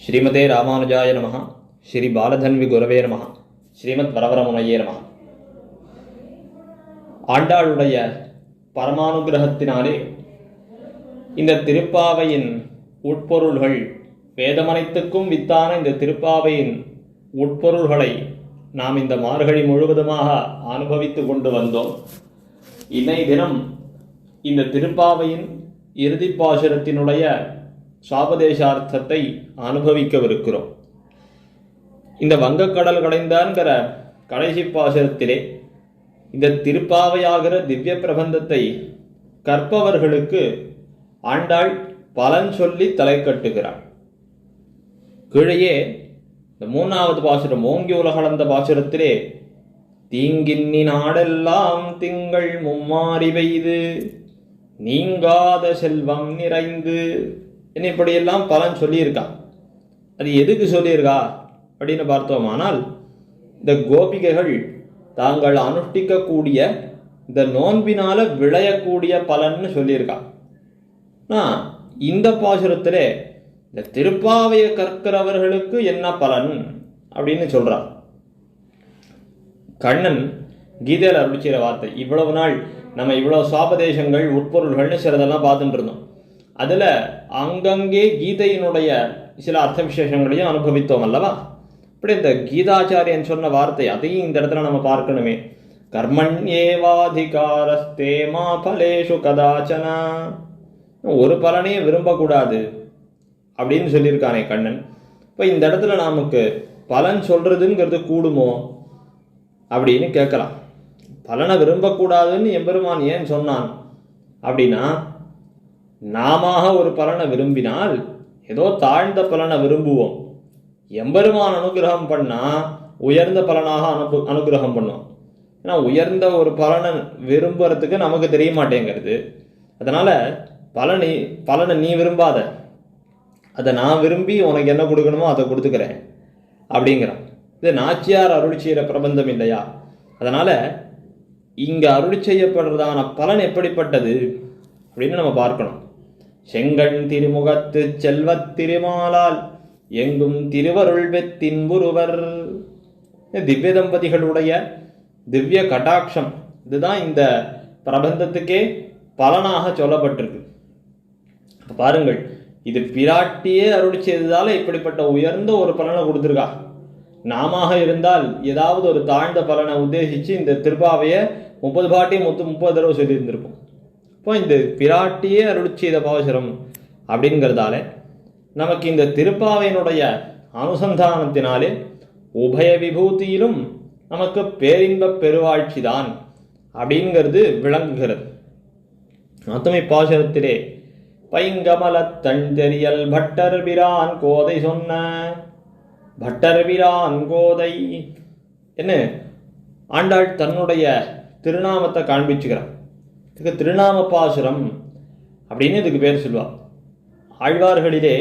ஸ்ரீமதே ராமானுஜாய நமஹ. ஸ்ரீ பாலதன்வி குரவே நமஹ. ஸ்ரீமத் வரவரமுனையே நமஹ. ஆண்டாளுடைய பரமானுகிரகத்தினாலே இந்த திருப்பாவையின் உட்பொருள்கள், வேதமனைத்துக்கும் வித்தான இந்த திருப்பாவையின் உட்பொருள்களை நாம் இந்த மார்கழி முழுவதுமாக அனுபவித்து கொண்டு வந்தோம். இன்னை தினம் இந்த திருப்பாவையின் இறுதிப்பாசுரத்தினுடைய சாபதேசார்த்தத்தை அனுபவிக்கவிருக்கிறோம். இந்த வங்கக்கடல் கடைந்தான்கிற கடைசி பாசுரத்திலே இந்த திருப்பாவையாகிற திவ்ய பிரபந்தத்தை கற்பவர்களுக்கு ஆண்டாள் பலன் சொல்லி தலை கட்டுகிறாள். கீழையே இந்த 3வது பாசுரம் ஓங்கி உலகளந்த பாசுரத்திலே தீங்கின்னி நாடெல்லாம் திங்கள் மும்மாறி பெய்து நீங்காத செல்வம் நிறைந்து இப்படியெல்லாம் பலன் சொல்லியிருக்கா. அது எதுக்கு சொல்லியிருக்கா அப்படின்னு பார்த்தோமானால், இந்த கோபிகைகள் தாங்கள் அனுஷ்டிக்கக்கூடிய இந்த நோன்பினால விளையக்கூடிய பலன்னு சொல்லியிருக்கா. இந்த பாசுரத்திலே இந்த திருப்பாவையை கற்கிறவர்களுக்கு என்ன பலன் அப்படின்னு சொல்றார். கண்ணன் கீதையில் அருளிச்சிற வார்த்தை. இவ்வளவு நாள் நம்ம இவ்வளவு சாபதேசங்கள் உட்பொருள்கள்னு சிலதெல்லாம் பார்த்துட்டு இருந்தோம். அதுல அங்கங்கே கீதையினுடைய சில அர்த்த விசேஷங்களையும் அனுபவித்தோம் அல்லவா. இப்படி இந்த கீதாச்சாரியன் சொன்ன வார்த்தை அதையும் இந்த இடத்துல நம்ம பார்க்கணுமே. கர்மண்யேவாதிகாரஸ்தே மா பலேஷு கதாச்சனா, ஒரு பலனையும் விரும்பக்கூடாது அப்படின்னு சொல்லியிருக்கானே கண்ணன். இப்போ இந்த இடத்துல நமக்கு பலன் சொல்றதுங்கிறது கூடுமோ அப்படின்னு கேட்கலாம். பலனை விரும்பக்கூடாதுன்னு எம்பெருமான் ஏன் சொன்னான் அப்படின்னா, நாம ஒரு பலனை விரும்பினால் ஏதோ தாழ்ந்த பலனை விரும்புவோம். எம்பெருமான் அனுகிரகம் பண்ணா உயர்ந்த பலனாக அனுகிரகம் பண்ணுவோம். ஏன்னா உயர்ந்த ஒரு பலனை விரும்புறதுக்கு நமக்கு தெரிய மாட்டேங்கிறது. அதனால பலனை நீ விரும்பாத, அதை நான் விரும்பி உனக்கு என்ன கொடுக்கணுமோ அதை கொடுத்துக்கிறேன் அப்படிங்கிறான். இது நாச்சியார் அருள் செய்கிற பிரபந்தம் இல்லையா. அதனால இங்க அருள் செய்யப்படுறதான பலன் எப்படிப்பட்டது அப்படின்னு நம்ம பார்க்கணும். செங்கண் திருமுகத்து செல்வத் திருமாலால் எங்கும் திருவருள் வெத்தின்புருவர். திவ்ய தம்பதிகளுடைய திவ்ய கடாட்சம் இதுதான் இந்த பிரபந்தத்துக்கே பலனாக சொல்லப்பட்டிருக்கு. பாருங்கள், இது பிராட்டியே அருள் செய்ததால இப்படிப்பட்ட உயர்ந்த ஒரு பலனை கொடுத்துருக்கா. நாம இருந்தால் ஏதாவது ஒரு தாழ்ந்த பலனை உத்தேசித்து இந்த திருப்பாவையை 30 பாட்டி 30 தடவை சொல்லியிருந்திருப்போம். இப்போ இந்த பிராட்டியே அருள் செய்த பாசுரம் அப்படிங்கிறதால நமக்கு இந்த திருப்பாவையினுடைய அனுசந்தானத்தினாலே உபய விபூதியிலும் நமக்கு பேரின்ப பெருவாழ்ச்சி தான் அப்படிங்கிறது விளங்குகிறது. அத்துமை பாசுரத்திலே பைங்கமல தன் தெரியல் பட்டர் பிரான் கோதை சொன்ன பட்டர் பிரான் கோதை என்ன ஆண்டாள் தன்னுடைய திருநாமத்தை காண்பிச்சுக்கிறார். இதுக்கு திருநாம பாசுரம் அப்படின்னு இதுக்கு பேர் சொல்லுவார். ஆழ்வார்களிலே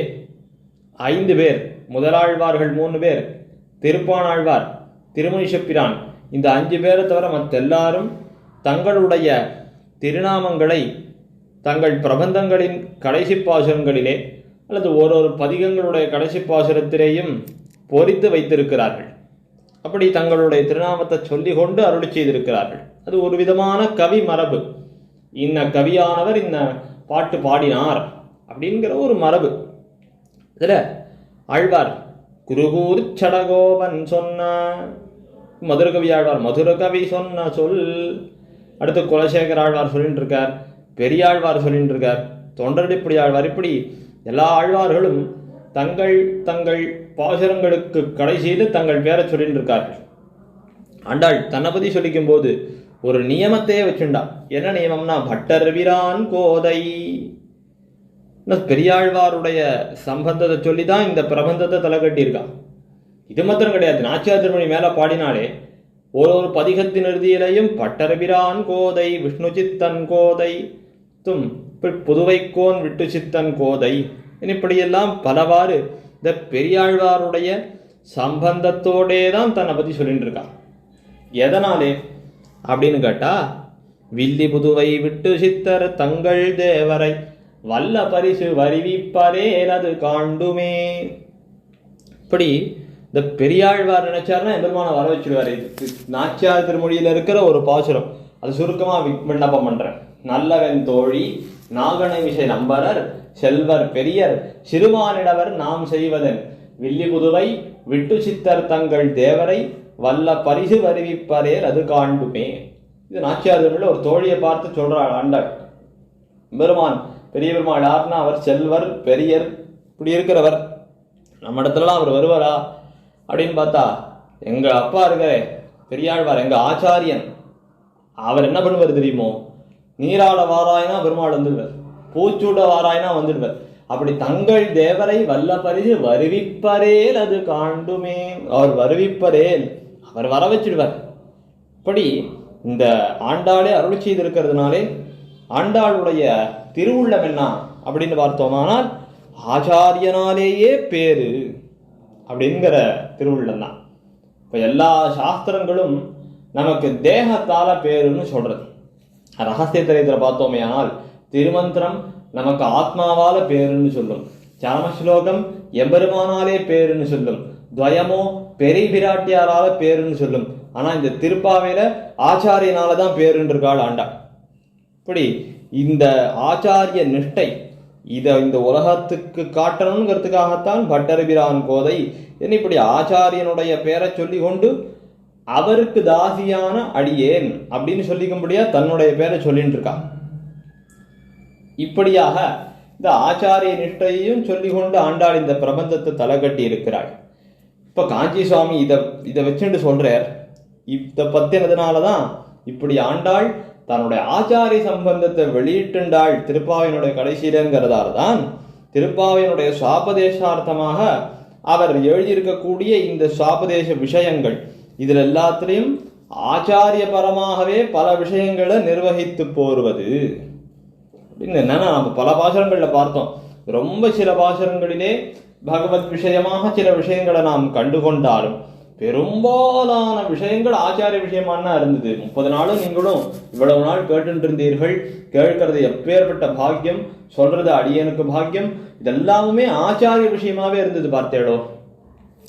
5 பேர், முதலாழ்வார்கள் 3 பேர், திருப்பாணாழ்வார், திருமணிஷப்பிரான், இந்த 5 பேரை தவிர மற்ற எல்லாரும் தங்களுடைய திருநாமங்களை தங்கள் பிரபந்தங்களின் கடைசி பாசுரங்களிலே அல்லது ஒரு பதிகங்களுடைய கடைசி பாசுரத்திலேயும் பொறித்து வைத்திருக்கிறார்கள். அப்படி தங்களுடைய திருநாமத்தை சொல்லி கொண்டு அருள் செய்திருக்கிறார்கள். அது ஒரு விதமான கவி மரபு. இன்ன கவியானவர் இன்ன பாட்டு பாடினார் அப்படிங்கிற ஒரு மரபு. இதுல ஆழ்வார் குருகூர் சடகோபன் சொன்ன மதுரகவி ஆழ்வார் மதுரகவி சொன்ன சொல். அடுத்து குலசேகர ஆழ்வார் சொல்லிட்டு இருக்கார், பெரியாழ்வார் சொல்லிட்டு இருக்கார், தொண்டரடிப்படி ஆழ்வார். இப்படி எல்லா ஆழ்வார்களும் தங்கள் தங்கள் பாசுரங்களுக்கு கடைசியில் தங்கள் பேரை சொல்லிட்டு இருக்கார்கள். ஆண்டாள் தன்னை பற்றி சொல்லிக்கும் போது ஒரு நியமத்தையே வச்சுண்டா. என்ன நியமம்னா பட்டர் விரான் கோதை. பெரியாழ்வாருடைய சம்பந்தத்தை சொல்லிதான் இந்த பிரபந்தத்தை தலை கட்டியிருக்கான். இது மாத்திரம் கிடையாது, நாச்சியார் திருமணி மேல பாடினாலே ஒரு பதிகத்தின் இறுதியிலையும் பட்டர் பிரான் கோதை விஷ்ணு சித்தன் கோதை தும் புதுவைக்கோன் விட்டு சித்தன் கோதை இப்படியெல்லாம் பலவாறு இந்த பெரியாழ்வாருடைய சம்பந்தத்தோடே தான் தன்னை பற்றி சொல்லிட்டு இருக்கான். எதனாலே அப்படின்னு கேட்டா, வில்லி புதுவை விட்டு சித்தர் தங்கள் தேவரை வல்ல பரிசு வருவிப்பரேல் அது காண்டுமே. இப்படி இந்த பெரியாழ்வார் நினைச்சாருன்னா எம்பெருமான வர வச்சிருவாரு. நாச்சியார் திருமொழியில இருக்கிற ஒரு பாசுரம், அது சுருக்கமா விண்ணப்பம் பண்றேன். நல்லவன் தோழி நாகனை மிசை நம்பரர் செல்வர் பெரியர் சிறுமானிடவர் நாம் செய்வதன் வில்லி புதுவை விட்டு சித்தர் தங்கள் தேவரை வல்ல பரிசு வருவிப்பரேல் அது காண்புமே. இது நாச்சியார் திருமொழியில ஒரு தோழியை பார்த்து சொல்றாள் ஆண்டாள். பெருமான் பெரிய பெருமாள் யாருன்னா அவர் செல்வர் பெரியர் இப்படி இருக்கிறவர், நம்ம இடத்துலலாம் அவர் வருவாரா அப்படின்னு பார்த்தா, எங்க அப்பா இருக்கிற பெரியாழ்வார் எங்க ஆச்சாரியன் அவர் என்ன பண்ணுவார் தெரியுமோ, நீராட வாராயினா பெருமாள் வந்துடுவார், பூச்சூட வாராயினா வந்துடுவார். அப்படி தங்கள் தேவரை வல்ல பரிசு வருவிப்பரேல் அது காண்டுமே, அவர் வருவிப்பரேல் அவர் வர வச்சிடுவார். இப்படி இந்த ஆண்டாளே அருள் செய்திருக்கிறதுனாலே ஆண்டாளுடைய திருவுள்ளம் என்ன அப்படின்னு பார்த்தோமானால் ஆச்சாரியனாலேயே பேரு அப்படிங்கிற திருவுள்ளம் தான். இப்போ எல்லா சாஸ்திரங்களும் நமக்கு தேகத்தால பேருன்னு சொல்றது. ரகசிய திரையத்தில் பார்த்தோமே ஆனால் திருமந்திரம் நமக்கு ஆத்மாவால பேருன்னு சொல்லும், சரமஸ்லோகம் எம்பெருமானாலே பேருன்னு சொல்லும், துவயமோ பெரிய பிராட்டியாரால பேருன்னு சொல்லும். ஆனா இந்த திருப்பாவையில ஆச்சாரியனாலதான் பேருன்னு இருக்காள் ஆண்டாள். இப்படி இந்த ஆச்சாரிய நிஷ்டை இதை இந்த உலகத்துக்கு காட்டணுங்கிறதுக்காகத்தான் பட்டர்பிரான் கோதை என்ன இப்படி ஆச்சாரியனுடைய பேரை சொல்லி கொண்டு அவருக்கு தாசியான அடியேன் அப்படின்னு சொல்லிக்கும்படியா தன்னுடைய பேரை சொல்லிட்டு இருக்கான். இப்படியாக இந்த ஆச்சாரிய நிஷ்டையையும் சொல்லி கொண்டு ஆண்டாள் இந்த பிரபந்தத்தை தலை கட்டி இருக்கிறாள். இப்ப காஞ்சி சுவாமி இதை வச்சுட்டு சொல்றார். இதை பத்தினதுனாலதான் இப்படி ஆண்டாள் தன்னுடைய ஆச்சாரிய சம்பந்தத்தை வெளியிட்டுண்டாள் திருப்பாவையினுடைய கடைசியிலங்கிறதால தான் திருப்பாவையினுடைய சுவாபதேசார்த்தமாக அவர் எழுதியிருக்கக்கூடிய இந்த சுவாபதேச விஷயங்கள் இதில் எல்லாத்திலையும் ஆச்சாரியபரமாகவே பல விஷயங்களை நிர்வகித்து போருவது அப்படின்னு என்னன்னா, நம்ம பல பாசுரங்கள்ல பார்த்தோம். ரொம்ப சில பாசுரங்களிலே பகவத் விஷயமாக சில விஷயங்களை நாம் கண்டுகொண்டாலும் பெரும்பாலான விஷயங்கள் ஆச்சாரிய விஷயமானா இருந்தது. 30 நாளும் நீங்களும் இவ்வளவு நாள் கேட்டு இருந்தீர்கள். கேட்கறது எப்பேற்பட்ட பாக்கியம், சொல்றது அடியனுக்கு பாக்கியம். இதெல்லாமே ஆச்சாரிய விஷயமாவே இருந்தது பார்த்தேடோ.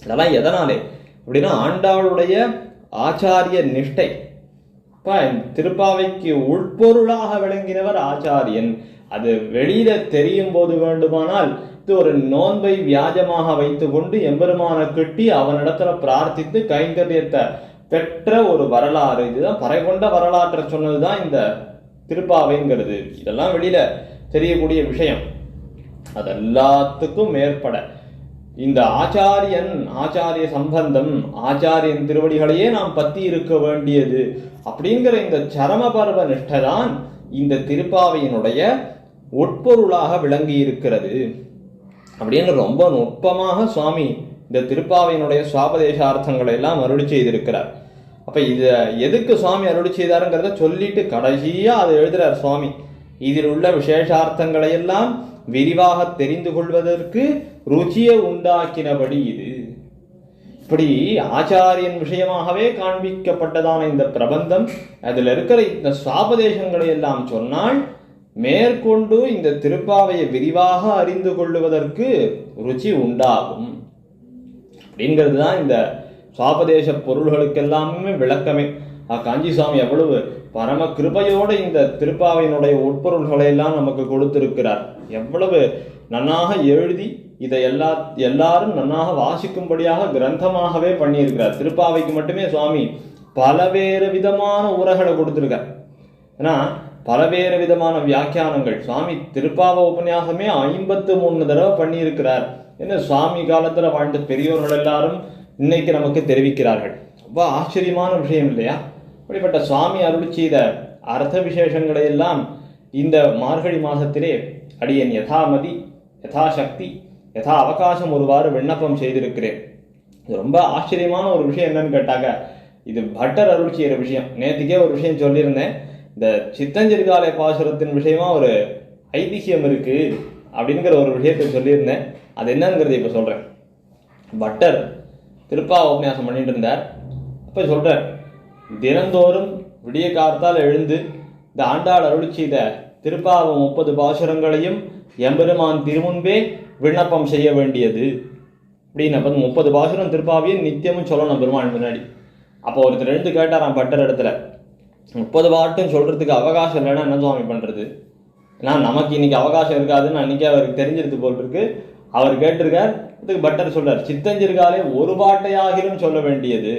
இதெல்லாம் எதனாலே அப்படின்னா ஆண்டாளுடைய ஆச்சாரிய நிஷ்டை. திருப்பாவைக்கு உட்பொருளாக விளங்கினவர் ஆச்சாரியன். அது வெளியில தெரியும் போது வேண்டுமானால் ஒரு நோன்பை வியாஜமாக வைத்துக் கொண்டு எம்பெருமான கட்டி அவனிடத்துல பிரார்த்தித்து கைங்கரியத்தை பெற்ற ஒரு வரலாறு. இதுதான் பறை கொண்ட வரலாற்றை சொன்னதுதான் இந்த திருப்பாவைங்கிறது. இதெல்லாம் வெளியில தெரியக்கூடிய விஷயம். அது எல்லாத்துக்கும் மேற்பட இந்த ஆச்சாரியன் ஆச்சாரிய சம்பந்தம் ஆச்சாரியன் திருவடிகளையே நாம் பத்தி இருக்க வேண்டியது அப்படிங்கிற இந்த சரம பர்வ நிஷ்டைதான் இந்த திருப்பாவையினுடைய உட்பொருளாக விளங்கி இருக்கிறது அப்படின்னு ரொம்ப நுட்பமாக சுவாமி இந்த திருப்பாவையினுடைய சுவாபதேசார்த்தங்களை எல்லாம் அருளி செய்திருக்கிறார். அப்ப இத எதுக்கு சுவாமி அருளி செய்தாருங்கிறத சொல்லிட்டு கடைசியா அதை எழுதுறார் சுவாமி. இதில் உள்ள விசேஷார்த்தங்களை எல்லாம் விரிவாக தெரிந்து கொள்வதற்கு ருச்சியை உண்டாக்கினபடி இது. இப்படி ஆச்சாரியன் விஷயமாகவே காண்பிக்கப்பட்டதான இந்த பிரபந்தம், அதுல இருக்கிற இந்த சுவாபதேசங்களை எல்லாம் சொன்னால் மேற்கொண்டு இந்த திருப்பாவையை விரிவாக அறிந்து கொள்ளுவதற்கு ருச்சி உண்டாகும் அப்படிங்கிறது தான் இந்த சுவாபதேச பொருள்களுக்கெல்லாமே விளக்கமே. காஞ்சி சுவாமி எவ்வளவு பரம கிருபையோடு இந்த திருப்பாவையினுடைய உட்பொருள்களை எல்லாம் நமக்கு கொடுத்திருக்கிறார். எவ்வளவு நன்னாக எழுதி இதை எல்லாரும் நன்னாக வாசிக்கும்படியாக கிரந்தமாகவே பண்ணியிருக்கிறார். திருப்பாவைக்கு மட்டுமே சுவாமி பலவேறு விதமான உரைகளை கொடுத்திருக்கார். ஏன்னா பலவேறு விதமான வியாக்கியானங்கள் சுவாமி திருப்பாவை உபன்யாசமே 53 தடவை பண்ணியிருக்கிறார். என்ன சுவாமி காலத்துல வாழ்ந்த பெரியோர்கள் எல்லாரும் இன்னைக்கு நமக்கு தெரிவிக்கிறார்கள். ரொம்ப ஆச்சரியமான விஷயம் இல்லையா? அப்படிப்பட்ட சுவாமி அருள் செய்த அர்த்த விசேஷங்களை எல்லாம் இந்த மார்கழி மாசத்திலே அடியன் யதாமதி யதாசக்தி யதா அவகாசம் ஒருவாறு விண்ணப்பம் செய்திருக்கிறேன். இது ரொம்ப ஆச்சரியமான ஒரு விஷயம். என்னன்னு கேட்டாங்க, இது பட்டர் அருள் செய்கிற விஷயம். நேற்றுக்கே ஒரு விஷயம் சொல்லியிருந்தேன். இந்த சித்தஞ்சிறுகாலை பாசுரத்தின் விஷயமா ஒரு ஐதிஹியம் இருக்கு அப்படிங்கிற ஒரு விஷயத்தை சொல்லியிருந்தேன். அது என்னங்கிறத இப்ப சொல்றேன். பட்டர் திருப்பா உபன்யாசம் பண்ணிட்டு இருந்தார். அப்ப சொல்றார், தினந்தோறும் விடிய காலத்தால் எழுந்து இந்த ஆண்டாள் அருள் செய்த திருப்பாவம் 30 பாசுரங்களையும் எம்பெருமான் திருமுன்பே விண்ணப்பம் செய்ய வேண்டியது அப்படின்னு. அப்போ 30 பாசுரம் திருப்பாவையும் நித்தியமும் சொல்லணும் பெருமாள் முன்னாடி. அப்போ ஒருத்தர் எழுந்து கேட்டாராம் பட்டர் இடத்துல, 30 பாட்டும் சொல்றதுக்கு அவகாசம் இல்லைன்னா என்ன சுவாமி பண்றது? ஏன்னா நமக்கு இன்னைக்கு அவகாசம் இருக்காதுன்னு அன்னைக்கு அவருக்கு தெரிஞ்சிருக்கு போல் இருக்கு. அவர் கேட்டிருக்கார். இதுக்கு பட்டர் சொல்றார், சித்தஞ்சிறுகாலே ஒரு பாட்டையாகிலும் சொல்ல வேண்டியது.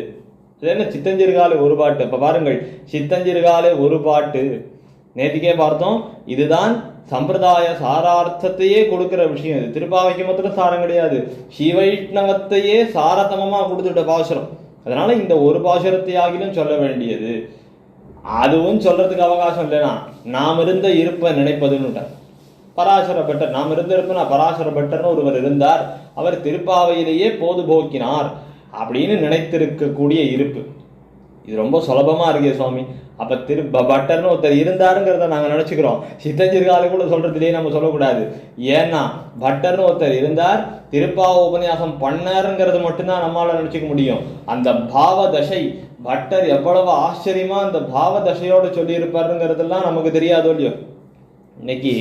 என்ன சித்தஞ்சிறுகாலே ஒரு பாட்டு? அப்ப பாருங்கள், சித்தஞ்சிறுகாலே ஒரு பாட்டு. நேற்றுக்கே பார்த்தோம், இதுதான் சம்பிரதாய சாரார்த்தத்தையே கொடுக்கிற விஷயம். இது திருப்பாவைக்கு மாத்திரம் சாரம் கிடையாது, சிவைஷ்ணவத்தையே சாரதமமா கொடுத்துட்ட பாசுரம். அதனால இந்த ஒரு பாசுரத்தையாகிலும் சொல்ல வேண்டியது. அதுவும் சொல்றதுக்கு அவகாசம் இல்லைன்னா நாம் இருந்த இருப்பை நினைப்பதுன்னு பராசர பட்டர். நாம் இருந்த இருப்புனா பராசர பட்டர்னு ஒருவர் இருந்தார், அவர் திருப்பாவையிலேயே போது போக்கினார் அப்படின்னு நினைத்திருக்கக்கூடிய இருப்பு. இது ரொம்ப சுலபமா இருக்கே சுவாமி. அப்ப பட்டர்னு ஒருத்தர் இருந்தாருங்கிறத நாங்க நினைச்சுக்கிறோம். சித்தஞ்சிறுகாலை கூட சொல்றதுலேயே நம்ம சொல்லக்கூடாது. ஏன்னா பட்டர்னு ஒருத்தர் இருந்தார், திருப்பாவ உபன்யாசம் பண்ணாருங்கிறது மட்டும்தான் நம்மளால நினைச்சுக்க முடியும். அந்த பாவ தசை, பட்டர் எவ்வளவு ஆச்சரியமா அந்த பாவ தசையோட சொல்லி இருப்பாருங்கிறதெல்லாம் நமக்கு தெரியாதோ இல்லையோ. இன்னைக்கு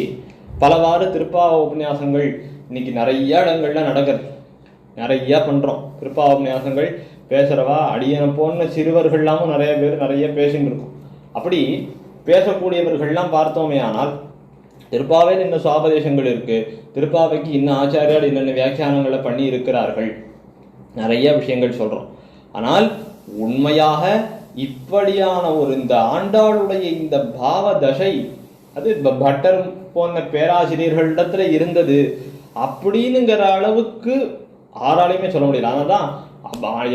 பலவாறு திருப்பாவ உபன்யாசங்கள் இன்னைக்கு நிறைய இடங்கள்ல நடக்கிறது, நிறைய பண்றோம். திருப்பாவ உபன்யாசங்கள் பேசுறவா அடியனை போன சிறுவர்கள்லாமும் நிறைய பேர் நிறைய பேசிட்டு இருக்கோம். அப்படி பேசக்கூடியவர்கள்லாம் பார்த்தோமே ஆனால் திருப்பாவையில் இன்னும் சுவாபதேசங்கள் இருக்கு, திருப்பாவைக்கு இன்னும் ஆச்சாரியால் என்னென்ன வியாக்கியானங்களை பண்ணி இருக்கிறார்கள், நிறைய விஷயங்கள் சொல்றோம். ஆனால் உண்மையாக இப்படியான ஒரு இந்த ஆண்டாளுடைய இந்த பாவ தசை அது பட்டர் போன்ற பேராசிரியர்களிடத்துல இருந்தது அப்படின்னுங்கிற அளவுக்கு ஆராலையுமே சொல்ல முடியல. அதனால்தான்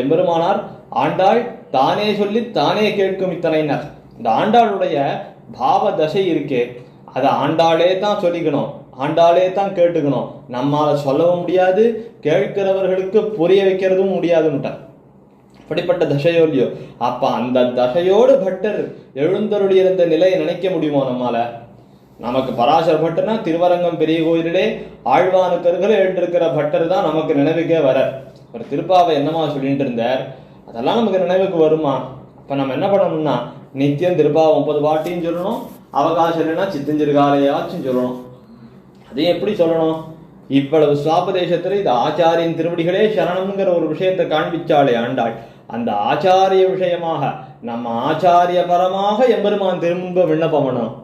எம்பெருமானார் ஆண்டாள் தானே சொல்லி தானே கேட்கும் இத்தனைனர். இந்த ஆண்டாளுடைய பாவ தசை இருக்கே, அதை ஆண்டாளே தான் சொல்லிக்கணும், ஆண்டாளே தான் கேட்டுக்கணும். நம்மால சொல்லவும் முடியாது, கேட்கிறவர்களுக்கு புரிய வைக்கிறதும் முடியாதுன்னுட்டார். அப்படிப்பட்ட தசையோ இல்லையோ. அப்ப அந்த தசையோடு பட்டர் எழுந்தருடைய இருந்த நிலையை நினைக்க முடியுமோ நம்மால? நமக்கு பராசர பட்டர்னா திருவரங்கம் பெரிய கோயிலே ஆழ்வானுக்கர்கள் எழுந்திருக்கிற பட்டர் தான் நமக்கு நினைவுக்கே வர. ஒரு திருப்பாவை என்னமா சொல்லிட்டு இருந்தார், அதெல்லாம் நமக்கு நினைவுக்கு வருமா? அப்ப நம்ம என்ன பண்ணணும்னா நித்தியம் திருப்பாவை 30 பாட்டையும் சொல்லணும், அவகாசம் இல்லைன்னா சித்தஞ்சிறுகாலையாச்சும் சொல்லணும். அதையும் எப்படி சொல்லணும்? இவ்வளவு சுவாபதேசத்துல இது ஆச்சாரியின் திருவடிகளே சரணம்ங்கிற ஒரு விஷயத்தை காண்பிச்சாலே ஆண்டாள், அந்த ஆச்சாரிய விஷயமாக நம்ம ஆச்சாரிய பரமாக எம்பெருமான் திரும்ப விண்ணப்பம் பண்ணணும்.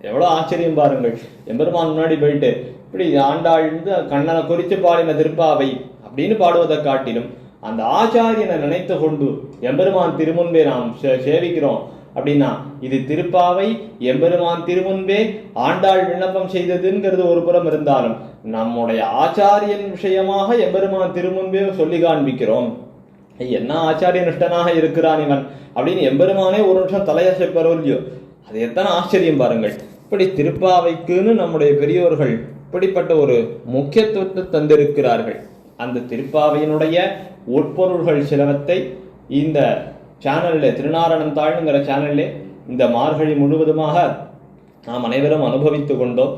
எவ்வளவு ஆச்சரியம் பாருங்கள். எம்பெருமான் முன்னாடி போயிட்டு இப்படி ஆண்டாள் கண்ணனை குறித்து பாடின திருப்பாவை அப்படின்னு பாடுவதை காட்டிலும் அந்த ஆச்சாரியனை நினைத்து கொண்டு எம்பெருமான் திருமுன்பே நாம் சேவிக்கிறோம் அப்படின்னா இது திருப்பாவை எம்பெருமான் திருமுன்பே ஆண்டாள் விண்ணப்பம் செய்ததுங்கிறது ஒரு புறம் இருந்தாலும் நம்முடைய ஆச்சாரியன் விஷயமாக எம்பெருமான் திருமுன்பே சொல்லி காண்பிக்கிறோம். என்ன ஆச்சாரிய நிஷ்டனாக இருக்கிறான் இவன் அப்படின்னு எம்பெருமானே ஒரு நிமிஷம் தலையசைப்பரோ இல்லையோ. அது எத்தனை ஆச்சரியம் பாருங்கள். இப்படி திருப்பாவைக்குன்னு நம்முடைய பெரியோர்கள் இப்படிப்பட்ட ஒரு முக்கியத்துவத்தை தந்திருக்கிறார்கள். அந்த திருப்பாவையினுடைய உட்பொருள்கள் சிலவத்தை இந்த சேனல்ல, திருநாரணந்தாள்ங்கிற சேனல்ல இந்த மார்கழி முழுவதுமாக நாம் அனைவரும் அனுபவித்து கொண்டோம்.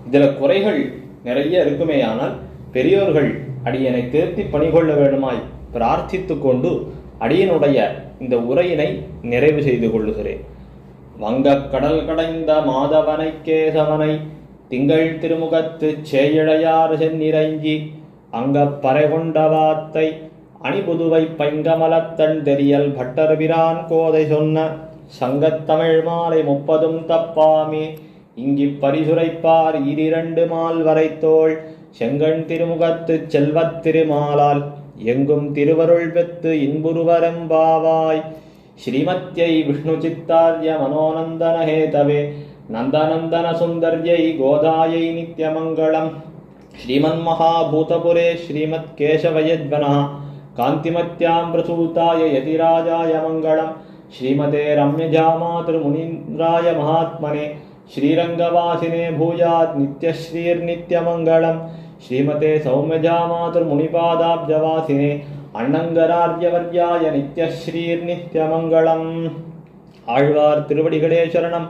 இதுல குறைகள் நிறைய இருக்குமே, ஆனால் பெரியோர்கள் அடியனை திருத்தி பணிகொள்ள வேண்டுமாய் பிரார்த்தித்து கொண்டு அடியனுடைய இந்த உரையினை நிறைவு செய்து கொள்ளுகிறேன். வங்கக் கடல் கடைந்த மாதவனை கேசவனை திங்கள் திருமுகத்து சேயிழையார் சென்னிரஞ்சி அங்கப் பறை கொண்ட வார்த்தை அணிபுதுவை பைங்கமலத்தன் தெரியல் பட்டர்பிரான் கோதை சொன்ன சங்கத்தமிழ் மாலை 30 தப்பாமே இங்கி பரிசுரைப்பார் 2 மால் வரைத்தோள் செங்கண் திருமுகத்து செல்வத் திருமாலால் எங்கும் திருவருள் பெத்து இன்புருவரம்பாவாய். ஸ்ரீமத்யை விஷ்ணு சித்தார்ய மனோநந்தன ஹேதவே நந்தநந்தன சுந்தர்யை கோதாயை நித்யமங்கலம். ஸ்ரீமன்மகாபூதபுரே ஸ்ரீமத் கேசவயத்வனः காந்திமத்யாம் பிரசூதாய யதிராஜாய மங்களம். ஸ்ரீமதே ரம்யஜாமாத்ருமுனீந்திராய மகாத்மனே ஸ்ரீரங்கவாசினே பூயாத் நித்யஸ்ரீர்நித்யமங்கலம். ஸ்ரீமதே சௌமியஜாமாத்ருமுனிபாதாப்ஜவாசினே அண்ணங்கரார்யவர்யாய நித்யஸ்ரீர்நித்யமங்கலம். ஆழ்வார் திருவடிகளே சரணம்,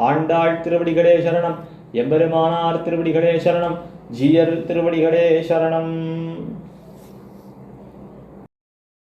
ஆண்டாள் திருவடிகளே சரணம், எம்பெருமானார் திருவடிகளே சரணம், ஜீயர் திருவடிகளே சரணம்.